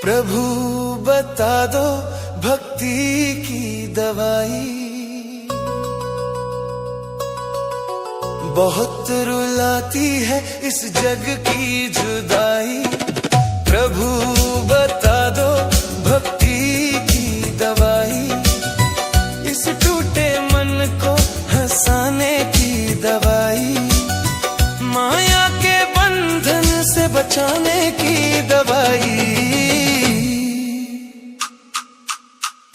प्रभु बता दो भक्ति की दवाई, बहुत रुलाती है इस जग की जुदाई। प्रभु बता दो भक्ति की दवाई, इस टूटे मन को हंसाने की दवाई, माया के बंधन से बचाने की दवाई।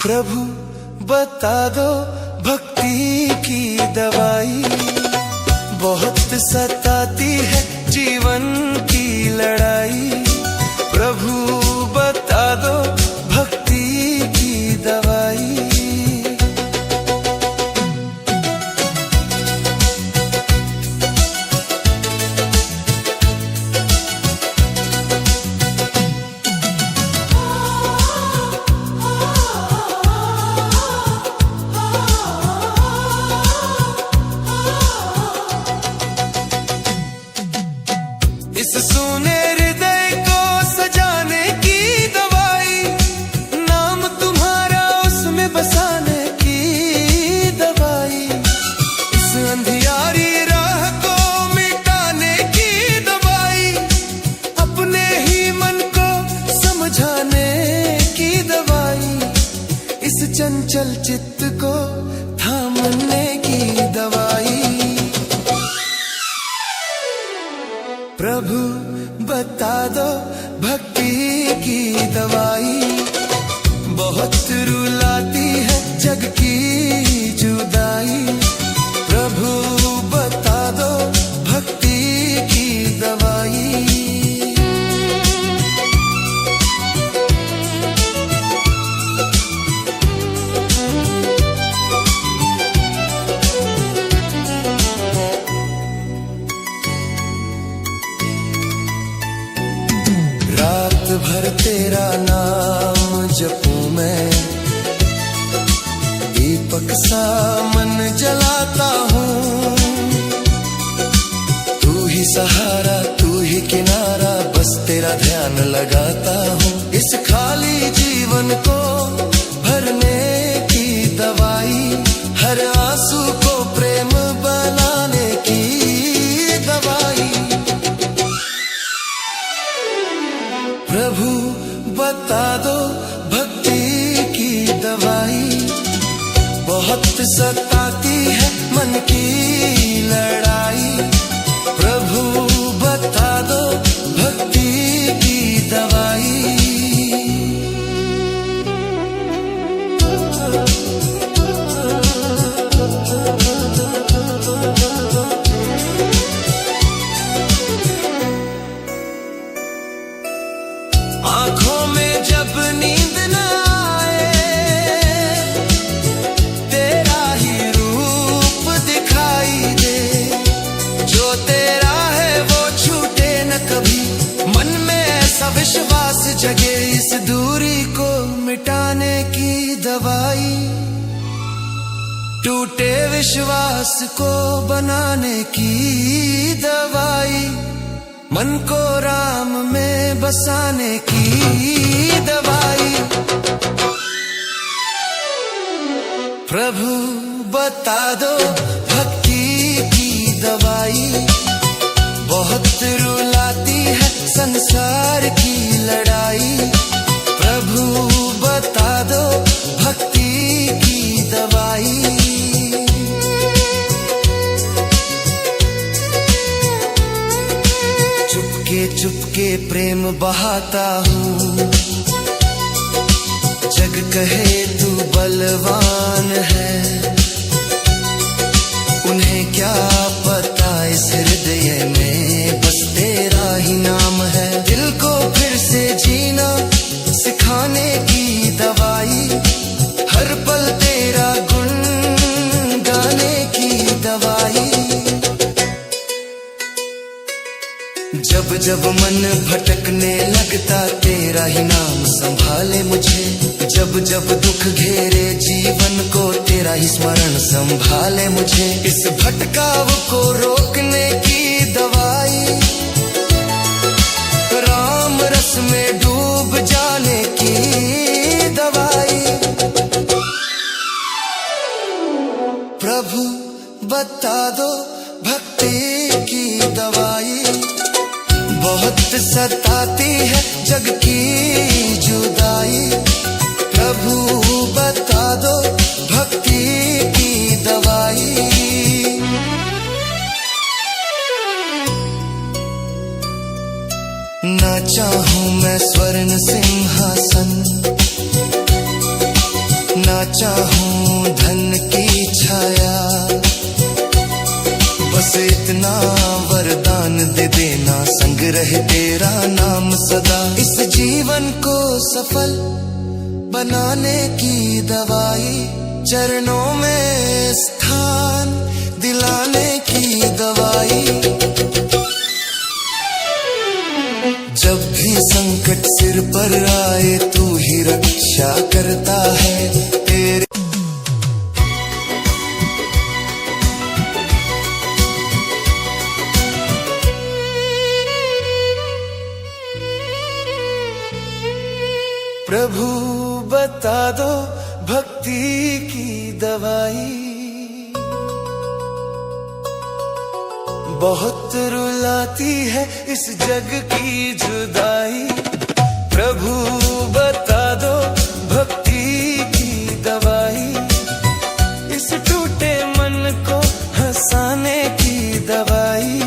प्रभु बता दो भक्ति की दवाई, बहुत सताती है जीवन की लड़ाई। प्रभु बता दो भक्ति की दवाई। इस सूने हृदय को सजाने की दवाई, नाम तुम्हारा उसमें बसाने की दवाई, इस अंधियारी राह को मिटाने की दवाई, अपने ही मन को समझाने की दवाई, इस चंचल चित्त को थामने की दवाई। प्रभु बता दो भक्ति की दवाई, बहुत रुलाती है जग की जुदाई। प्रभु बता दो भक्ति की दवाई। रात भर तेरा नाम जपूं मैं, दीपक सा मन जलाता हूँ, तू ही सहारा तू ही किनारा, बस तेरा ध्यान लगाता हूँ। इस खाली जीवन को भरने की दवाई, हर आंसू को प्रेम बनाने की दवाई। प्रभु बता दो भक्ति की दवाई, बहुत सताती है मन की लड़ाई। प्रभु बता दो भक्ति की दवाई। आँखों में जब नींद न आए, तेरा ही रूप दिखाई दे, जो तेरा है वो छूटे न कभी, मन में ऐसा विश्वास जगे, इस दूरी को मिटाने की दवाई, टूटे विश्वास को बनाने की दवाई, मन को राम में बसाने की दवाई। प्रभु बता दो भक्ति की दवाई, बहुत रुलाती है संसार की लड़ाई। प्रभु बता दो भक्ति की दवाई। चुपके प्रेम बहाता हूँ, जग कहे तू बलवान है, उन्हें क्या पता इस हृदय में बस तेरा ही नाम है। दिल को फिर से जीना सिखाने की दवाई, हर पल तेरा गुण गाने की दवाई। जब जब मन भटकने लगता तेरा ही नाम संभाले मुझे, जब जब दुख घेरे जीवन को तेरा ही स्मरण संभाले मुझे। इस भटकाव को रोकने की दवाई, राम रस में डूब जाने की दवाई। प्रभु बता दो भक्ति की दवाई, बहुत सताती है जग की जुदाई। प्रभु बता दो भक्ति की दवाई। ना चाहूं मैं स्वर्ण सिंहासन, ना चाहूं धन की छाया, बस इतना वरदान दे देना, संग रहे तेरा नाम सदा। इस जीवन को सफल बनाने की दवाई, चरणों में स्थान दिलाने की दवाई। जब भी संकट सिर पर आए तू ही रक्षा करता है तेरे। प्रभु बता दो भक्ति की दवाई, बहुत रुलाती है इस जग की जुदाई। प्रभु बता दो भक्ति की दवाई, इस टूटे मन को हंसाने की दवाई,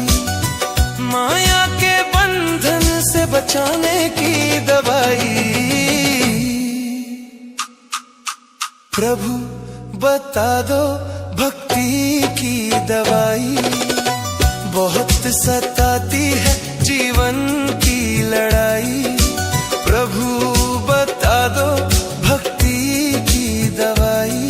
माया के बंधन से बचाने की दवाई। प्रभु बता दो भक्ति की दवाई, बहुत सताती है जीवन की लड़ाई। प्रभु बता दो भक्ति की दवाई।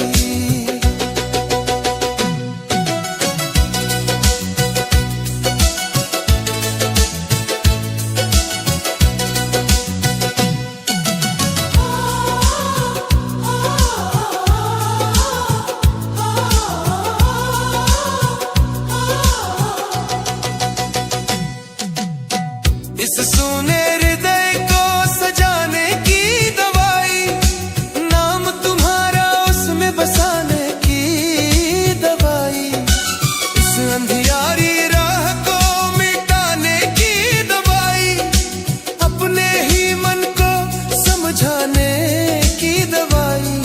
इस सूने हृदय को सजाने की दवाई, नाम तुम्हारा उसमें बसाने की दवाई। इस अंधियारी राह को मिटाने की दवाई, अपने ही मन को समझाने की दवाई।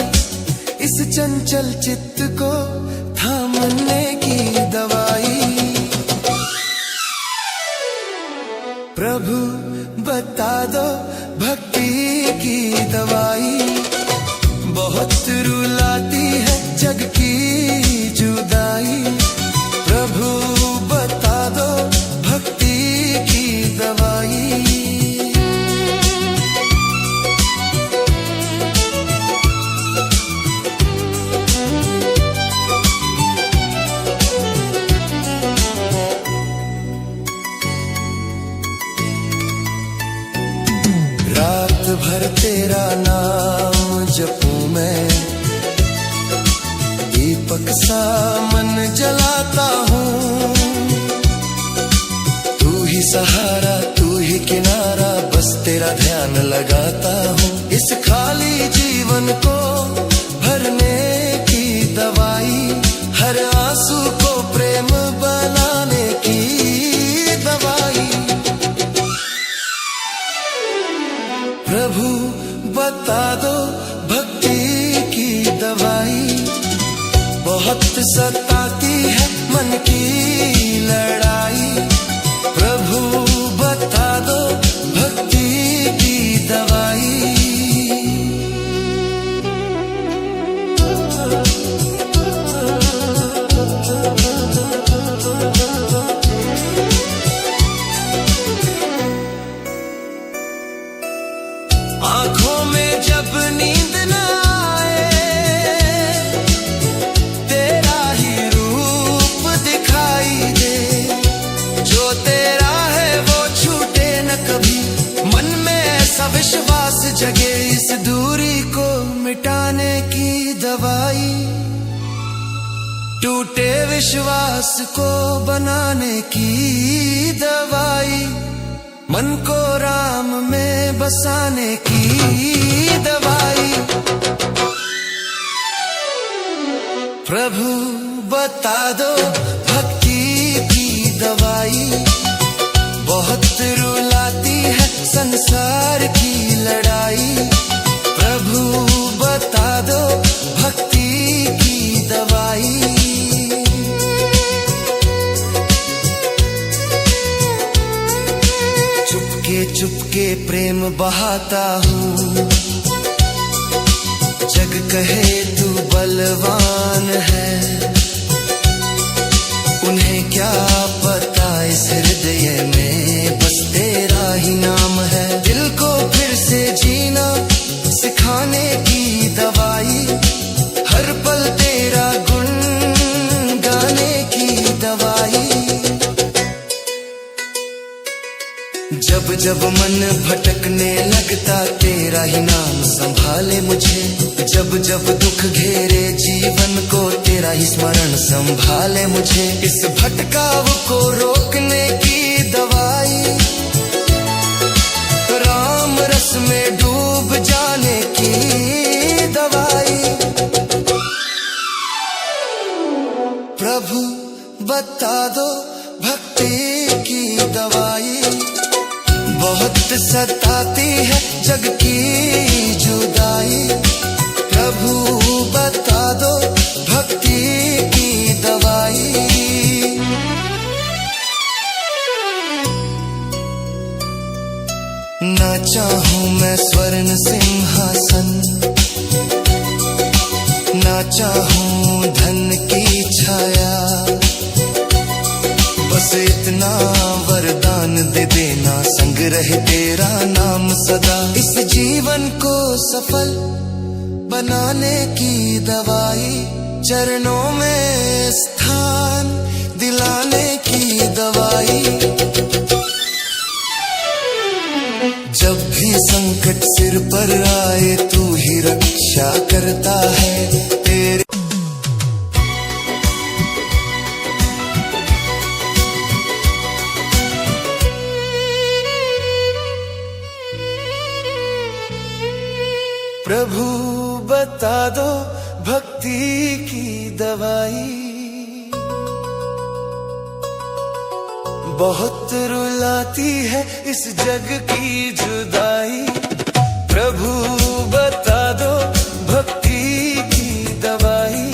इस चंचल चित्त को थामने की दवाई। प्रभु बता दो भक्ति की दवाई, बहुत रुलाती है जग की जुदाई। प्रभु बता दो भक्ति की दवाई। रात भर तेरा नाम जपूं मैं, दीपक सा मन जलाता हूँ। तू ही सहारा तू ही किनारा, बस तेरा ध्यान लगाता हूँ। इस खाली जीवन को भरने की दवाई, हर आंसू को प्रेम बनाने की दवाई। प्रभु बता दो भक्ति की दवाई, बहुत सताती है मन की लड़ाई। प्रभु बता दो भक्ति की दवाई। आंखों में जब नींद न आए, तेरा ही रूप दिखाई दे। जो तेरा है वो छूटे न कभी, मन में ऐसा विश्वास जगे। इस दूरी को मिटाने की दवाई, टूटे विश्वास को बनाने की दवाई। मन को राम में बसाने की दवाई। प्रभु बता दो भक्ति की दवाई, बहुत रुलाती है संसार की लड़ाई। प्रभु बता दो भक्ति की दवाई। चुपके चुपके प्रेम बहाता हूँ, जग कहे तू बलवान है। उन्हें क्या पता इस हृदय में बस तेरा ही नाम है। दिल को फिर से जीना सिखाने की दवाई, हर पल तेरा गुण गाने की दवाई। जब जब मन भटकने लगता तेरा ही नाम संभाले मुझे। जब जब दुख घेरे जीवन को तेरा ही स्मरण संभाले मुझे। इस भटकाव को रोकने की दवाई, राम रस में डूब जाने की दवाई। प्रभु बता दो भक्ति की दवाई, बहुत सताती है जग की जुदाई। प्रभु बता दो भक्ति की दवाई। ना चाहूं मैं स्वर्ण सिंहासन, ना चाहूं धन की छाया, बस इतना वरदान दे देना संग रहे तेरा नाम सदा। इस जीवन को सफल बनाने की दवाई, चरणों में स्थान दिलाने की दवाई। जब भी संकट सिर पर आए तू ही रक्षा करता है तेरे। प्रभु बता दो भक्ति की दवाई, बहुत रुलाती है इस जग की जुदाई। प्रभु बता दो भक्ति की दवाई,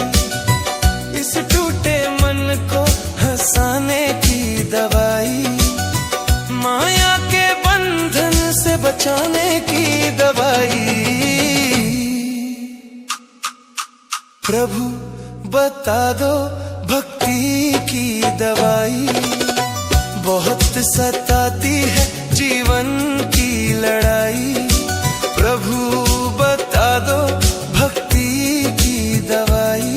इस टूटे मन को हंसाने की दवाई। माया के बंधन से बचाने की दवाई। प्रभु बता दो भक्ति की दवाई, बहुत सताती है जीवन की लड़ाई। प्रभु बता दो भक्ति की दवाई।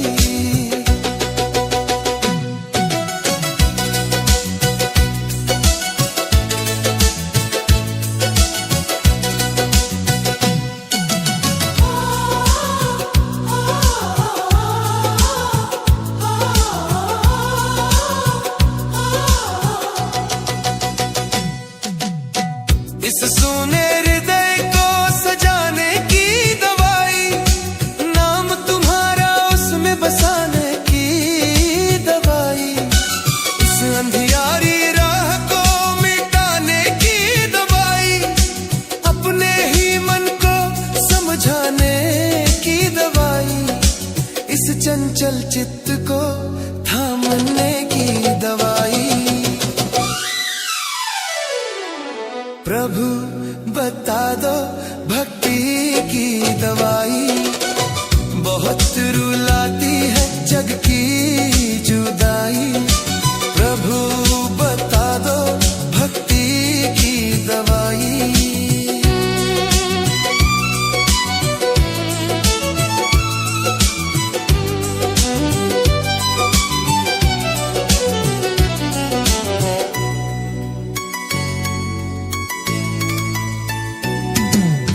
इस सुने हृदय को सजाने की दवाई, नाम तुम्हारा उसमें बसाने की दवाई। इस अंधियारी राह को मिटाने की दवाई, अपने ही मन को समझाने की दवाई। इस चंचल चित्त को थामने की दवाई। प्रभु बता दो भक्ति की दवाई, बहुत रुलाती है जग की जुदाई। प्रभु बता दो भक्ति की दवाई।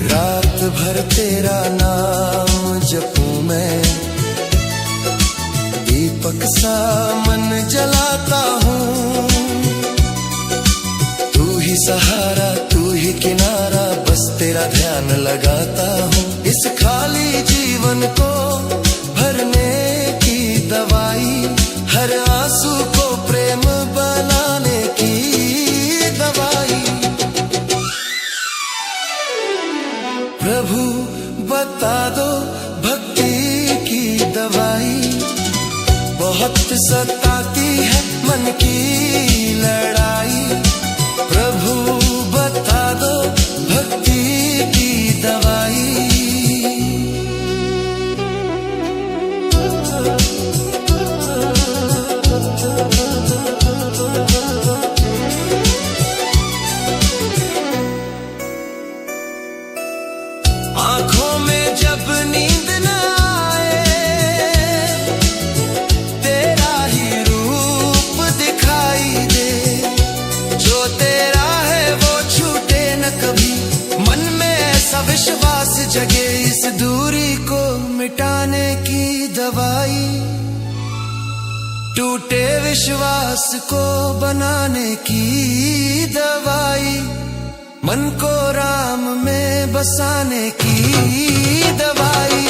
रात भर तेरा नाम जपूं मैं, दीपक सा मन जलाता हूँ। तू ही सहारा ही किनारा, बस तेरा ध्यान लगाता हूँ। इस खाली जीवन को भरने की दवाई, हर आंसू को प्रेम बनाने की दवाई। प्रभु बता दो भक्ति की दवाई, बहुत सताती है मन की लड़ाई। प्रभु बता दो भक्ति की दवाई। आंखों में जब नींद न आए, तेरा ही रूप दिखाई दे। जो तेरा है वो छूटे न कभी, मन में ऐसा विश्वास जगे। इस दूरी को मिटाने की दवाई, टूटे विश्वास को बनाने की दवाई, मन को राम में बसाने की दवाई।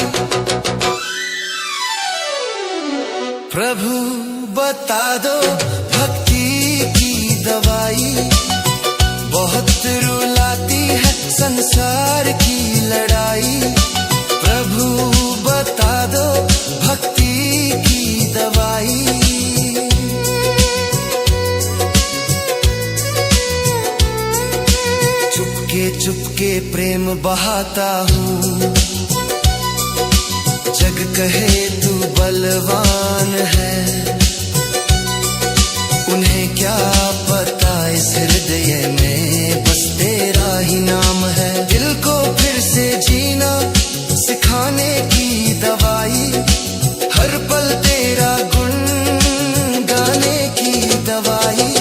प्रभु बता दो भक्ति की दवाई, बहुत रुलाती है संसार की लड़ाई। प्रभु बता दो भक्ति की दवाई। चुपके प्रेम बहाता हूँ, जग कहे तू बलवान है। उन्हें क्या पता इस हृदय में बस तेरा ही नाम है। दिल को फिर से जीना सिखाने की दवाई, हर पल तेरा गुण गाने की दवाई।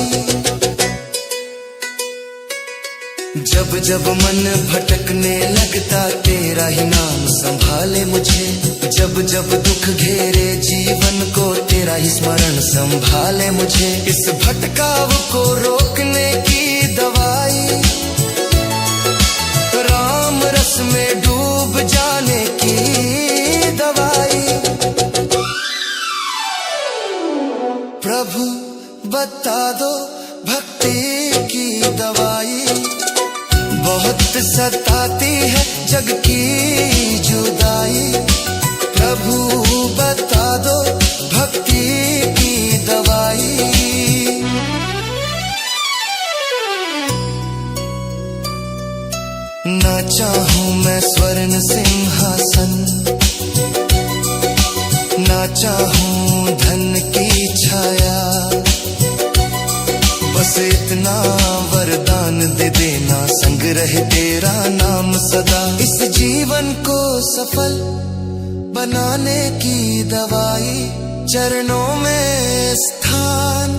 जब जब मन भटकने लगता तेरा ही नाम संभाले मुझे। जब जब दुख घेरे जीवन को तेरा ही स्मरण संभाले मुझे। इस भटकाव को रोकने की दवाई, राम रस में डूब जाने की दवाई। प्रभु बता दो भक्ति की दवाई, बहुत सताती है जग की जुदाई। प्रभु बता दो भक्ति की दवाई। ना चाहूं मैं स्वर्ण सिंहासन, ना चाहूं धन की छाया, बस इतना वरदान दे देना, संग रहे तेरा नाम सदा। इस जीवन को सफल बनाने की दवाई, चरणों में स्थान